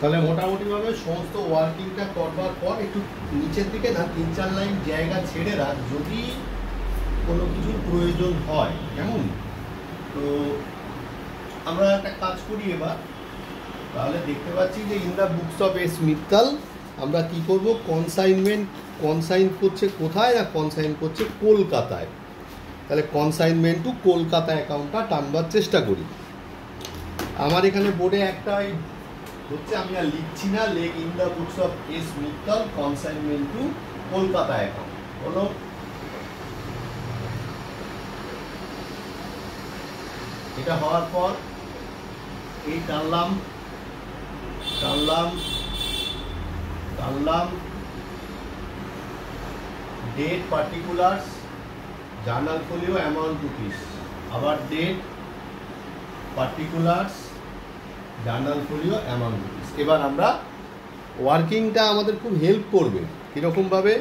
তাহলে মোটামুটিভাবে সমস্ত ওয়ার্কিংটা করবার পর একটু নিচের দিকে না 3-4 লাইন জায়গা ছেড়ে রাখ যদি কোনো কিছুর প্রয়োজন হয়, কেমন? তো আমরা একটা কাজ করি এবার, তাহলে দেখতে পাচ্ছি যে in the books of S Mittal আমরা কি করব, কনসাইন করছে কোথায়, না কনসাইন করছে কলকাতায়। তাহলে কনসাইনমেন্ট টু কলকাতা অ্যাকাউন্টটা টানবার চেষ্টা করি। আমার এখানে বোর্ডে একটা হচ্ছে, আমি আর লিখছি না, লেখ in the books of S Mittal consignment to Kolkata account হলো। এটা হওয়ার পর এই টানলাম date particulars journal folio amount rupees, আবার date particulars journal folio amount rupees. এবার আমরা ওয়ার্কিংটা আমাদের খুব হেল্প করবে কীরকমভাবে,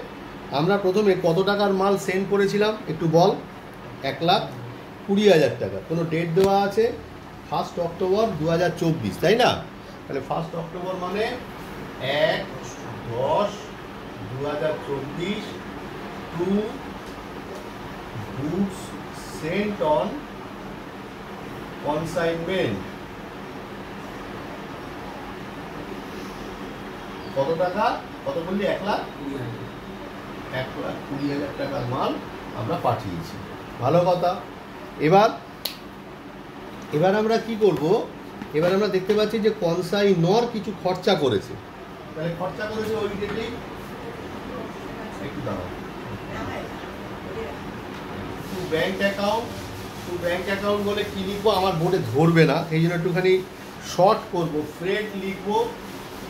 আমরা প্রথমে কত টাকার মাল সেন্ড করেছিলাম একটু বল, 1,20,000 টাকা। কোনো ডেট দেওয়া আছে 1 অক্টোবর 2024, তাই না? তাহলে 1 অক্টোবর মানে 1/10/2024 to goods sent on consignment. কত টাকা, কত বললি? 1,20,000 টাকার মাল আমরা পাঠিয়েছি, ভালো কথা। এবার আমরা কি করব, এবার আমরা দেখতে পাচ্ছি যে কনসাইনর কিছু খরচা করেছে। তাহলে খরচা করেছে ওই ডেটেই, একটু দাঁড়াও, টু ব্যাংক অ্যাকাউন্ট বলে কি লিখবো আমার বোর্ডে ধরবে না, এই জন্য একটুখানি শর্ট করবো। ফ্রেট লিখবো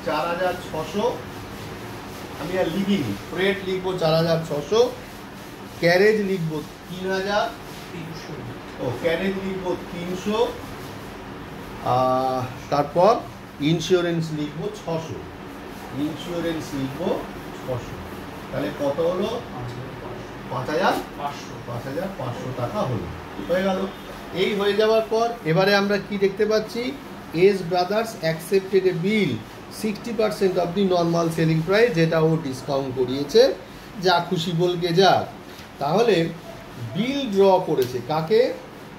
4,600, আমি আর লিখিনি, ফ্রেট লিখবো 4,600, ক্যারেজ লিখবো 3,300, ক্যারেজ লিখবো 300, তারপর ইন্স্যুরেন্স লিখবো 600, তাহলে কত হলো? 5,500 টাকা হলো, হয়ে গেল। এই হয়ে যাওয়ার পর এবারে আমরা কি দেখতে পাচ্ছি, S brothers accepted A bill 60% of the normal selling price, যেটা ও ডিসকাউন্ট করিয়েছে, যা খুশি বলকে যাক। তাহলে বিল ড্র করেছে কাকে?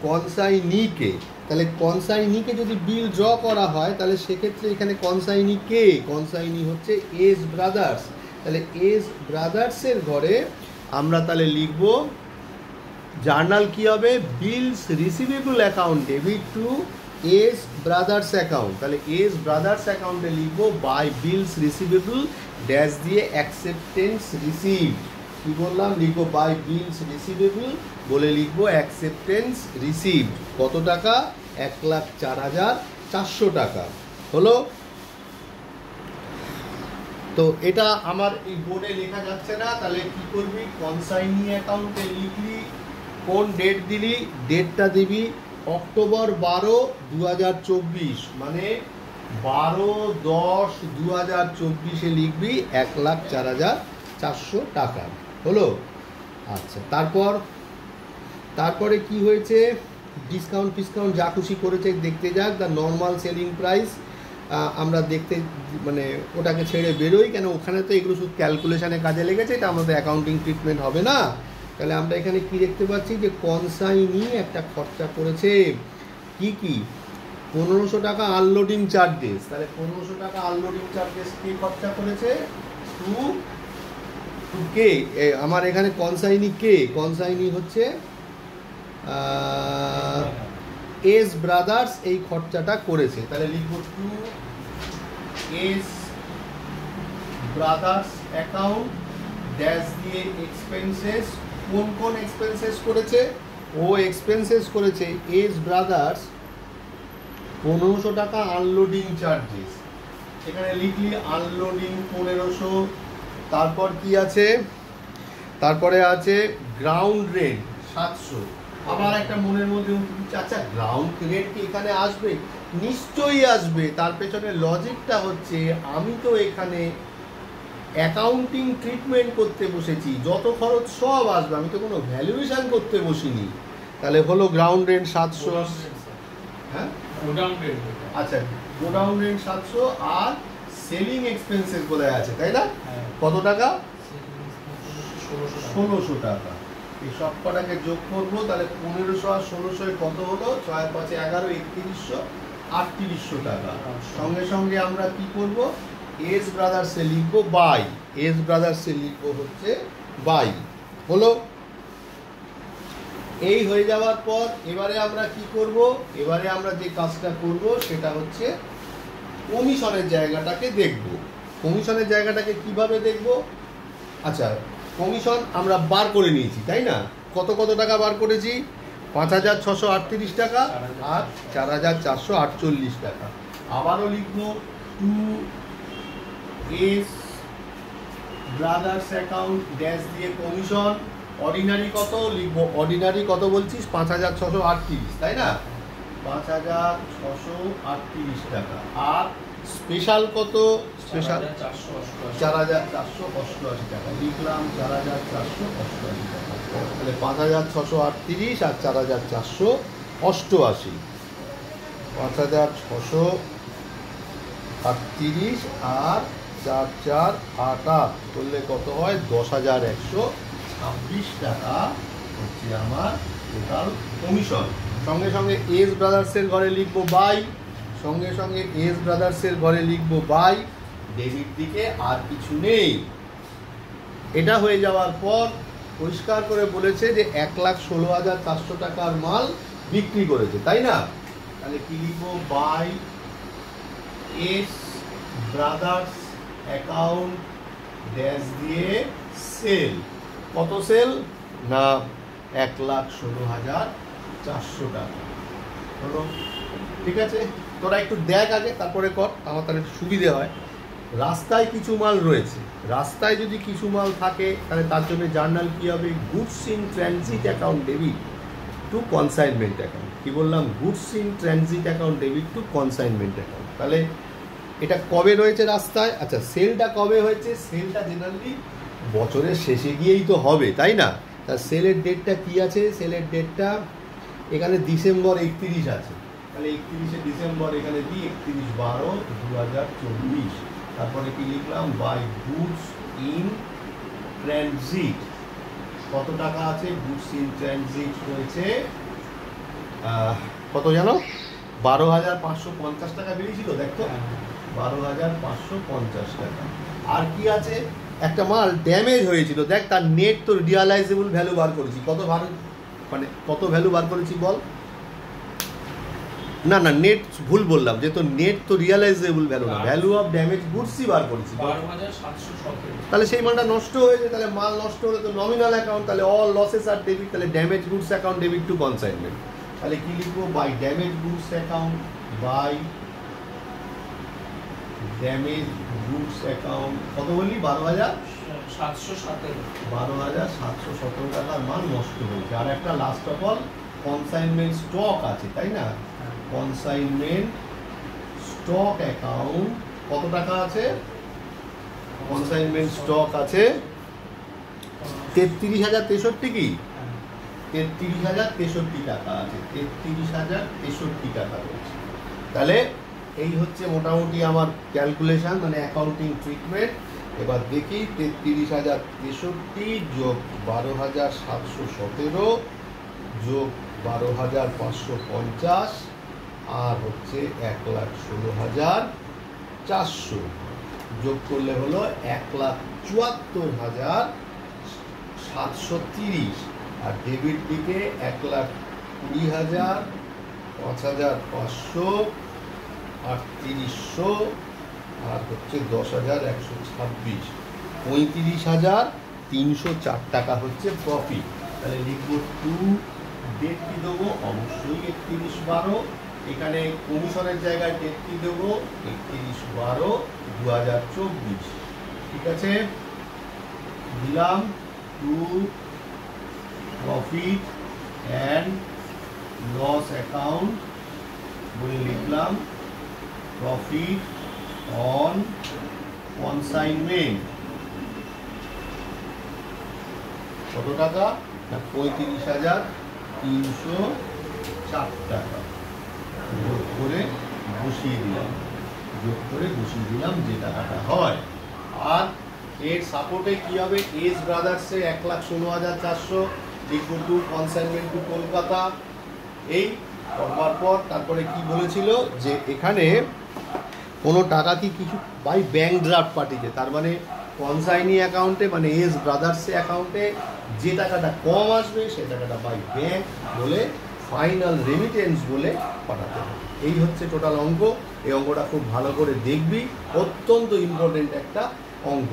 কনসাইনিকে। তাহলে কনসাইনিকে যদি বিল ড্র করা হয় তাহলে সেক্ষেত্রে এখানে কনসাইনি কে? কনসাইনি হচ্ছে এস ব্রাদার্স। তাহলে এস ব্রাদার্সের ঘরে আমরা তাহলে লিখব জার্নাল কি হবে, bills receivable account debit to S brothers account. তাহলে এস ব্রাদার্স অ্যাকাউন্টে লিখব বাই বিলস রিসিভেবল ড্যাশ দিয়ে অ্যাকসেপ্টেন্স রিসিভড। কি বললাম? লিখব বাই বিলস রিসিভেবল বলে লিখব অ্যাকসেপ্টেন্স রিসিভড। কত টাকা? 1,04,400 টাকা হলো। তো এটা আমার এই বোর্ডে লেখা যাচ্ছে না, তাহলে কি করবি, কনসাইনি অ্যাকাউন্টে লিখলি, কোন ডেট দিলি, ডেটটা দিবি অক্টোবর 12, 2024, মানে 12/10/2024 লিখবি 1,04,400 টাকা হলো। আচ্ছা, তারপরে কি হয়েছে, ডিসকাউন্ট ফিসকাউন্ট যা খুশি করেছে দেখতে যাক। দ্য নর্মাল সেলিং প্রাইস আমরা দেখতে মানে ওটাকে ছেড়ে বেরোই, কেন ওখানে তো এগুলো শুধু ক্যালকুলেশানে কাজে লেগেছে, এটা আমাদের অ্যাকাউন্টিং ট্রিটমেন্ট হবে না। তাহলে আমরা এখানে কি দেখতে পাচ্ছি যে কনসাইনি একটা খরচা করেছে, কি 1,500 টাকা আনলোডিং চার্জেস। তাহলে 1,500 টাকা আনলোডিং চার্জেস কে খরচা করেছে? টু কে? আমার এখানে কনসাইনি কে? কনসাইনি হচ্ছে এস ব্রাদার্স এই খরচাটা করেছে। তাহলে লিখব to S brothers account dash দিয়ে এক্সপেন্সেস। কোন এক্সপেন্সেস করেছে? ও এক্সপেন্সেস করেছে এস ব্রাদার্স 1,500 টাকা আনলোডিং চার্জেস। এখানে লিখলি আনলোডিং 1,500। তারপর কি আছে? তারপরে আছে গ্রাউন্ড রেন্ট 700। আবার একটা মনের মধ্যে আচ্ছা, গ্রাউন্ড রেন্ট কি এখানে আসবে? নিশ্চয়ই আসবে। তার পেছনে লজিকটা হচ্ছে আমি তো এখানে অ্যাকাউন্টিং ট্রিটমেন্ট করতে বসেছি, যত খরচ সব আসবে, আমি তো কোনো ভ্যালুয়েশন করতে বসিনি। তাহলে হলো গ্রাউন্ড রেন্ট 700, হ্যাঁ আচ্ছা গোডাউন রেন্ট 700 আর সেলিং এক্সপেন্সেস বলে আছে, তাই না? কত টাকা? 1600 টাকা। এই সব কটাকে যোগ করবো, তাহলে 1500 আর 1600 কত হলো? 6 5 11 3100 3800 টাকা। সঙ্গে সঙ্গে আমরা কি করব? এস ব্রাদার্সে লিখবো বাই, এস ব্রাদার্সে লিখবো হচ্ছে বাই। হলো? এই হয়ে যাওয়ার পর এবারে আমরা কি করব? এবারে আমরা যে কাজটা করব সেটা হচ্ছে কমিশনের জায়গাটাকে দেখব। কমিশনের জায়গাটাকে কিভাবে দেখব? আচ্ছা, কমিশন আমরা বার করে নিয়েছি, তাই না? কত কত টাকা বার করেছি? 5638 টাকা আর 4448 টাকা। আবারও লিখব to S brothers account dash দিয়ে কমিশন। অর্ডিনারি কত লিখবো? অর্ডিনারি কত বলছিস? 5638, তাই না? 5638 টাকা। আর স্পেশাল কত? স্পেশাল 4488 টাকা। লিখলাম 4488 টাকা। তাহলে 5638 আর 4488, 5638 আর 4488 করলে কত হয়? 10126 টাকা হচ্ছে আমার টোটাল কমিশন। সঙ্গে সঙ্গে এস ব্রাদার্সের ঘরে লিখবো বাই, সঙ্গে সঙ্গে এস ব্রাদার্সের ঘরে লিখবো বাই। ডেবিট দিকে আর কিছু নেই। এটা হয়ে যাওয়ার পর পরিষ্কার করে বলেছে যে 1,16,400 টাকার মাল বিক্রি করেছে, তাই না? তাহলে কি লিখবো? By S brothers account dash দিয়ে সেল। কত সেল? না 1,16,400 টাকা। হলো? ঠিক আছে, তোরা একটু দেখ আগে, তারপরে কর, আমার তাহলে সুবিধে হয়। রাস্তায় কিছু মাল রয়েছে, রাস্তায় যদি কিছু মাল থাকে তাহলে তার জন্য জার্নাল কী হবে? Goods in transit account debit to consignment account. কী বললাম? Goods in transit account debit to consignment account. তাহলে এটা কবে রয়েছে রাস্তায়? আচ্ছা, সেলটা কবে হয়েছে? সেলটা জেনারেলি বছরের শেষে গিয়েই তো হবে, তাই না? তা সেলের ডেটটা কি আছে? সেলের ডেটটা এখানে ডিসেম্বর 31 আছে। তাহলে 31শে ডিসেম্বর এখানে দিই, 31/12/2024। তারপরে কি লিখলাম? By goods in transit. কত টাকা আছে? গুডস ইন ট্রানজিট রয়েছে কত জানো? 12,550 টাকা বেরিয়েছিল, দেখতো 12,550 টাকা। আর কি আছে? একটা মাল ড্যামেজ হয়েছিল, দেখ তার নেট তো রিয়ালাইজেবল ভ্যালু বার করেছি। কত কত ভ্যালু বার করেছি বল? না না, নেট ভুল বললাম, যে তো নেট তো রিয়ালাইজেবল ভ্যালু না, ভ্যালু অফ ড্যামেজ গুডসই বার করেছি। 12,717। তাহলে সেই মালটা নষ্ট হয়েছে, তাহলে মাল নষ্ট হলে তো নমিনাল অ্যাকাউন্ট, তাহলে অল লসেস আর ডেবিট, তাহলে damage goods account debit to consignment. তাহলে কি লিখবো? By damage goods account, by damage goods account. কত বললি? 12,717 টাকার মাল নষ্ট হয়েছে। আর একটা last of all consignment stock আছে, তাই না? কনসাইনমেন্ট স্টক অ্যাকাউন্ট কত টাকা আছে? কনসাইনমেন্ট স্টক আছে 33,063 কি? 33,063 টাকা আছে, 33,063 টাকা রয়েছে। তাহলে এই হচ্ছে মোটামুটি আমার ক্যালকুলেশন, মানে অ্যাকাউন্টিং ট্রিটমেন্ট। এবার দেখি 33,063 যোগ 12,717 যোগ 12,550 আর হচ্ছে 1,16,400 যোগ করলে হলো 1,74,730। আর ডেবিট দিকে 1,20,000, 5,500, 3,800 আর হচ্ছে 10,126, 35,304 টাকা হচ্ছে প্রফিট। তাহলে লিখবো টু, ডেট কি দেবো? অবশ্যই 31/12। এখানে কমিশনের জায়গায় ডেট কি দেবো? 31/12/2024। ঠিক আছে, দিলাম to profit and loss account বলে লিখলাম প্রফিট অন কনসাইনমেন্ট। কত টাকা? 35,304 টাকা যোগ করে বসিয়ে দিলাম। যোগ করে বসিয়ে দিলাম যে টাকাটা হয়। আর এর সাপোর্টে কি হবে, এস ব্রাদার্সে 1,16,400 equal to consignment to Kolkata. এই করবার পর তারপরে কি বলেছিল যে এখানে কোনো টাকা কি কিছু বাই ব্যাংক ড্রাফট পার্টিতে, তার মানে কনসাইনি অ্যাকাউন্টে মানে এস ব্রাদার্সে অ্যাকাউন্টে যে টাকাটা কম আসবে সে টাকাটা বাই ব্যাংক বলে ফাইনাল রেমিটেন্স বলে পাঠাতে হবে। এই হচ্ছে টোটাল অঙ্ক। এই অঙ্কটা খুব ভালো করে দেখবি, অত্যন্ত ইম্পর্টেন্ট একটা অঙ্ক।